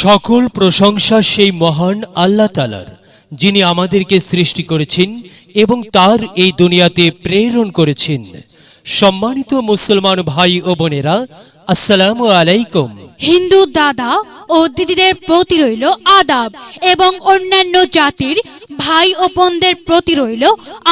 সকল প্রশংসা সেই মহান আল্লাহ তাআলার, যিনি আমাদেরকে সৃষ্টি করেছেন এবং তার এই দুনিয়াতে প্রেরণ করেছেন। সম্মানিত মুসলমান ভাই ও বোনেরা, আসসালামু আলাইকুম। হিন্দু দাদা ও দিদিদের প্রতি রইল আদাব এবং অন্যান্য জাতির ভাই ও বোনদের প্রতি রইল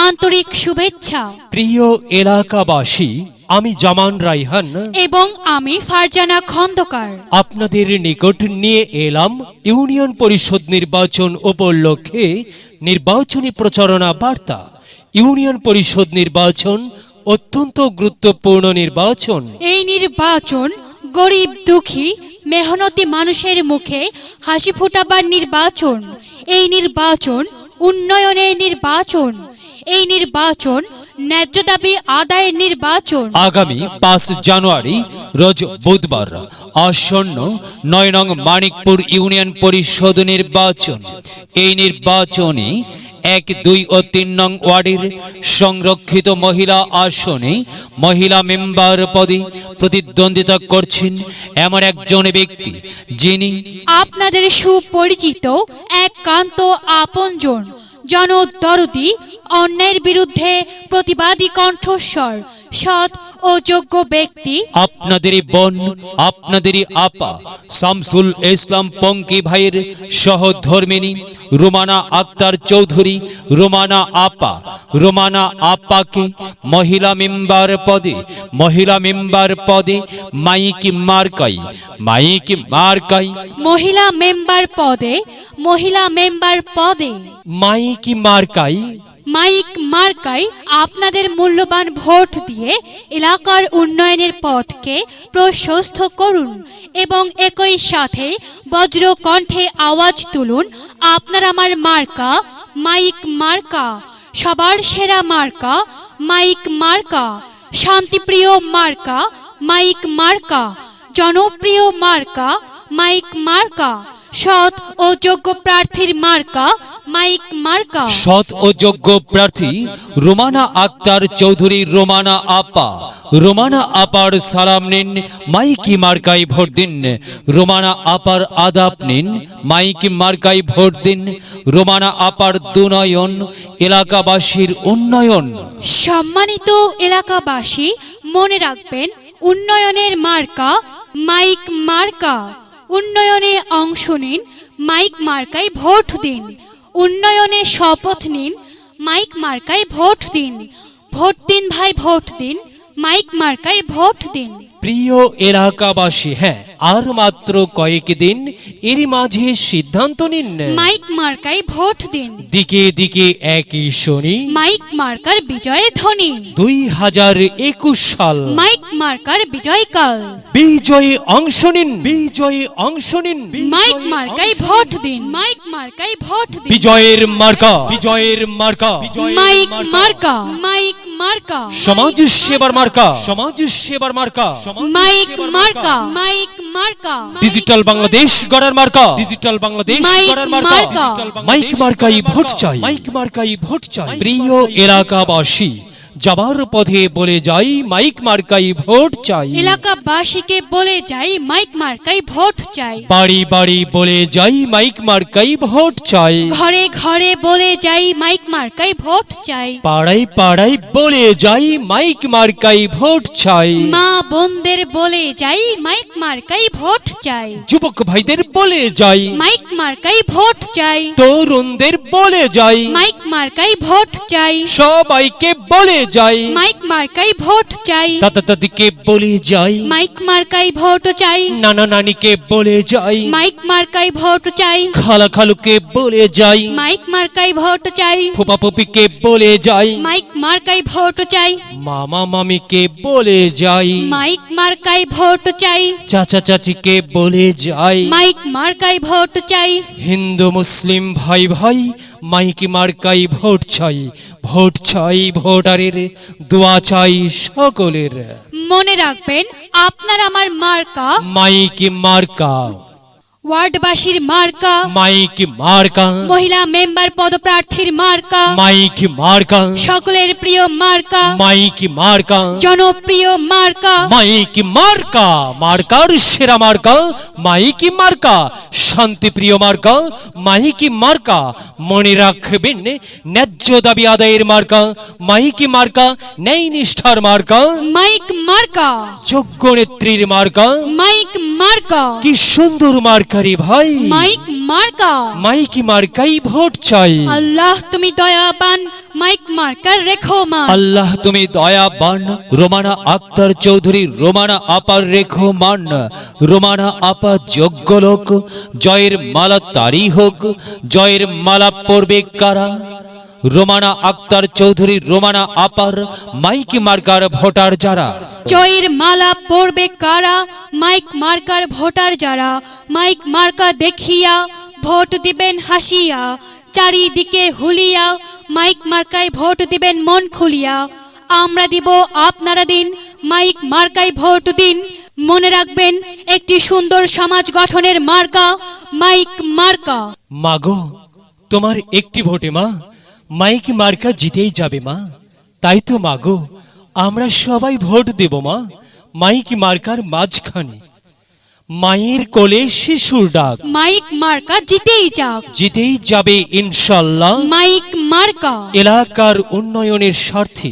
আন্তরিক শুভেচ্ছা। প্রিয় এলাকাবাসী, আমি জামান রাইহান এবং আমি ফারজানা খন্দকার আপনাদের নিকট নিয়ে এলাম ইউনিয়ন পরিষদ নির্বাচন উপলক্ষে নির্বাচনী প্রচারণা বার্তা। ইউনিয়ন পরিষদ নির্বাচন অত্যন্ত গুরুত্বপূর্ণ নির্বাচন। এই নির্বাচন গরিব দুঃখী মেহনতি মানুষের মুখে হাসি ফোটাবার নির্বাচন। এই নির্বাচন উন্নয়নের নির্বাচন। এই নির্বাচন ন্যায্য দাবি আদায়ের নির্বাচন। আগামী ৫ জানুয়ারি রোজ বুধবার আসন্ন ৯ নং মানিকপুর ইউনিয়ন পরিষদ নির্বাচন। এই নির্বাচনে ১, ২ ও ৩ নং ওয়ার্ডের সংরক্ষিত মহিলা আসনে মহিলা মেম্বার পদে প্রতিদ্বন্দ্বিতা করছেন এমন একজন ব্যক্তি, যিনি আপনাদের সুপরিচিত একান্ত আপনজন, জনদরদি, অন্যায়ের বিরুদ্ধে প্রতিবাদী কণ্ঠস্বর, সৎ ও যোগ্য ব্যক্তি, আপনাদেরই বোন, আপনাদেরই আপা শামসুল ইসলাম পঙ্কি ভাইয়ের সহধর্মিনী রুমানা আক্তার চৌধুরী। রুমানা আপাকে মহিলা মেম্বার পদে মাইক মার্কাই মহিলা মেম্বার পদে মাইক মার্কাই আপনাদের মূল্যবান ভোট দিয়ে এলাকার উন্নয়নের পথকে প্রশস্ত করুন এবং একই সাথে বজ্র কণ্ঠে আওয়াজ তুলুন, আপনার আমার মার্কা মাইক মার্কা, সবার সেরা মার্কা মাইক মার্কা, শান্তিপ্রিয় মার্কা মাইক মার্কা, জনপ্রিয় মার্কা মাইক মার্কা, সৎ ও যোগ্য প্রার্থীর মার্কা মাইক মার্কা। সৎ ও যোগ্য প্রার্থী রুমানা আক্তার চৌধুরী। রুমানা আপার সালাম নিন, মাইকি মার্কায় ভোট দিন। রুমানা আপার আদাব নিন, মাইকি মার্কায় ভোট দিন। রুমানা আপার দুনয়ন, এলাকাবাসীর উন্নয়ন। সম্মানিত এলাকাবাসী, মনে রাখবেন, উন্নয়নের মার্কা মাইক মার্কা। উন্নয়নে অংশ নিন, মাইক মার্কায় ভোট দিন। উন্নয়নে শপথ নিন, মাইক মার্কায় ভোট দিন। ভোট দিন ভাই, ভোট দিন, মাইক মার্কায় ভোট দিন। প্রিয় এলাকাবাসী, হ্যাঁ, আর মাত্র কয়েকদিন, এরই মাঝে সিদ্ধান্ত নিন, মাইক মার্কায় ভোট দিন। দিকে দিকে একই শুনি, মাইক মার্কার বিজয়ের ধ্বনি। ২০২১ সাল মাইক মার্কার বিজয়কাল। বিজয়ে অংশ নিন, মাইক মার্কায় ভোট দিন। মাইক মার্কায় ভোট দিন। বিজয়ের মার্কা মাইক মার্কা। মাইক মার্কা সমাজ সেবার মার্কা মাইক মার্কা। মাইক মার্কা ডিজিটাল বাংলাদেশ গড়ার মার্কা মাইক মার্কাই ভোট চাই। প্রিয় এলাকাবাসী, যাবার পথে বলে যাই, মাইক মার্কাই ভোট চাই। এলাকাবাসীকে বলে যাই, মাইক মার্কাই ভোট চাই। বাড়ি বাড়ি বলে যাই, মাইক মার্কাই ভোট চাই। ঘরে ঘরে বলে যাই, মাইক মার্কাই ভোট চাই। পাড়ায় পাড়ায় বলে যাই, মাইক মার্কাই ভোট চাই। মা বোনদের বলে যাই, মাইক মার্কাই ভোট চাই। যুবক ভাইদের বলে যাই, মাইক মার্কাই ভোট চাই। তরুণদের বলে যাই, মাইক মার্কাই ভোট চাই। সবাইকে বলে যাই, মাইক মার্কাই ভোট চাই। দাদা দাদিকে বলে যাই, মাইক মার্কাই ভোট চাই। নানা নানিকে বলে যাই, মাইক মার্কাই ভোট চাই। খালা খালুকে বলে যাই, মাইক মার্কাই ভোট চাই। ফুপা ফুপিকে বলে যাই, মাইক মার্কাই ভোট চাই। মামা মামিকে বলে যাই, মাইক মার্কাই ভোট চাই। চাচা চাচিকে বলে যাই, মাইক মার্কাই ভোট চাই। হিন্দু মুসলিম ভাই ভাই, মাইক মার্কাই ভোট চাই। ভোটারের দোয়া চাই সকলের। মনে রাখবেন, আপনার আমার মার্কা মাইক মার্কা। ওয়ার্ডবাসীর মার্কা, মাইক মার্কা, মহিলা মেম্বার পদপ্রার্থীর মার্কা, মাইক মার্কা, সকলের প্রিয় মার্কা, মাইক মার্কা, জনপ্রিয় মার্কা, মাইক মার্কা, মার্কার সেরা মার্কা, মাইক মার্কা, শান্তিপ্রিয় মার্কা, মাইক মার্কা, মনে রাখবেন ন্যায্য দাবি আদায়ের মার্কা, মাইক মার্কা, ন্যায় নিষ্ঠার মার্কা, মাইক মার্কা, যোগ্য নেত্রীর মার্কা, মাইক মার্কা, কি সুন্দর মার্কারি ভাই, মাইক মার্কা। মাইক মার্কাই ভোট চাই। আল্লাহ তুমি দয়াবান, মাইক মার্কার রেখো মান। আল্লাহ তুমি দয়াবান, রোমানা আক্তার চৌধুরী, রোমানা আপার রেখো মান। রোমানা আপা যোগ্য লোক, জয়ের মালা তারই হোক, জয়ের মালা পড়বে কারা? রোমানা আক্তার চৌধুরী, রোমানা আপার মাইক মার্কার ভোটার যারা। জয়ের মালা পড়বে কারা? মাইক মার্কার ভোটার যারা। মাইক মার্কা দেখিয়া ভোট দিবেন হাসিয়া, চারিদিকে হুলিয়া মাইক মার্কায় ভোট দিবেন মন খুলিয়া। আমরা দিব আপনারা দিন, মাইক মার্কায় ভোট দিন। মনে রাখবেন একটি সুন্দর সমাজ গঠনের মার্কা মাইক মার্কা। মাগো, তোমার একটি ভোটে মা মাইক মার্কা জিতেই যাবে মা। তাই তো মাগো, আমরা সবাই ভোট দেব মা মাইক মার্কার মাঝখানে। মায়ের কোলে শিশুর ডাক, মাইক মার্কা জিতেই যাক, জিতেই যাবে ইনশাল্লাহ। মাইক মার্কা। এলাকার উন্নয়নের স্বার্থে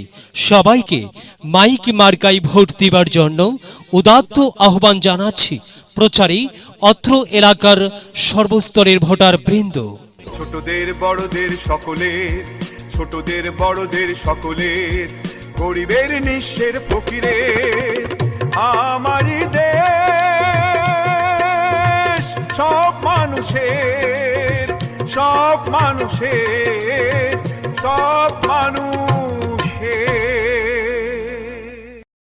সবাইকে মাইক মার্কায় ভোট দিবার জন্য উদাত্ত আহ্বান জানাচ্ছি প্রচারে অত্র এলাকার সর্বস্তরের ভোটার বৃন্দ। ছোটদের বড়দের সকলের, ছোটদের বড়দের সকলের, গরিবের নিঃস্বের ফকিরের আমারই দেশ। সব মানুষের, সব মানুষের, সব মানুষের